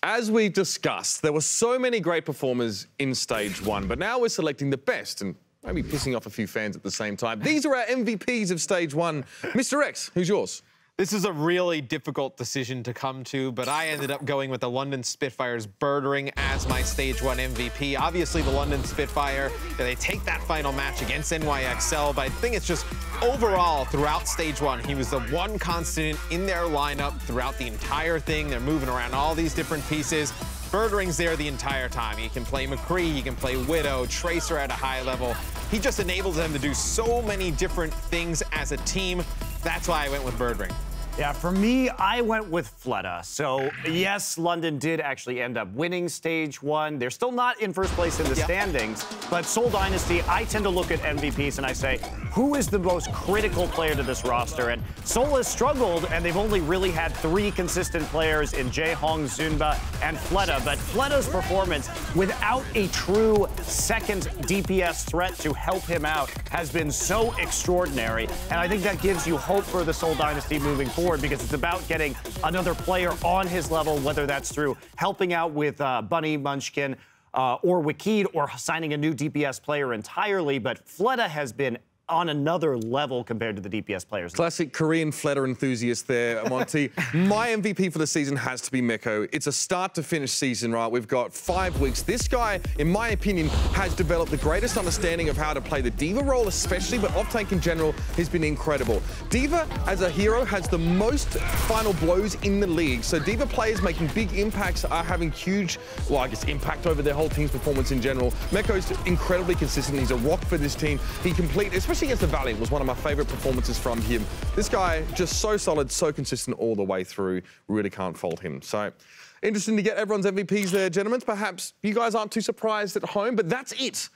As we discussed, there were so many great performers in Stage 1, but now we're selecting the best and maybe pissing off a few fans at the same time. These are our MVPs of Stage 1. Mr. X, who's yours? This is a really difficult decision to come to, but I ended up going with the London Spitfires Birdering as my Stage 1 MVP. Obviously, the London Spitfire, they take that final match against NYXL, but I think it's just overall throughout Stage 1, he was the one constant in their lineup throughout the entire thing. They're moving around all these different pieces. Birdering's there the entire time. He can play McCree, he can play Widow, Tracer at a high level. He just enables them to do so many different things as a team. That's why I went with Birdering. Yeah, for me, I went with Fleta. So, yes, London did actually end up winning Stage 1. They're still not in first place in the standings, but Seoul Dynasty, I tend to look at MVPs and I say, who is the most critical player to this roster? And Seoul has struggled, and they've only really had 3 consistent players in Jae-Hong, Zunba, and Fleta. But Fleta's performance, without a true second DPS threat to help him out, has been so extraordinary. And I think that gives you hope for the Seoul Dynasty moving forward, because it's about getting another player on his level, whether that's through helping out with Bunny, Munchkin, or Wikid, or signing a new DPS player entirely. But Fleta has been on another level compared to the DPS players. Classic Korean Fleta enthusiast there, Monty. My MVP for the season has to be Meko. It's a start-to-finish season, right? We've got 5 weeks. This guy, in my opinion, has developed the greatest understanding of how to play the D.Va role especially, but off-tank in general has been incredible. D.Va, as a hero, has the most final blows in the league, so D.Va players making big impacts are having huge, well, I guess, impact over their whole team's performance in general. Meko's incredibly consistent. He's a rock for this team. He especially against the Valiant, was one of my favorite performances from him. This guy, just so solid, so consistent all the way through. Really can't fault him. So, interesting to get everyone's MVPs there, gentlemen. Perhaps you guys aren't too surprised at home, but that's it.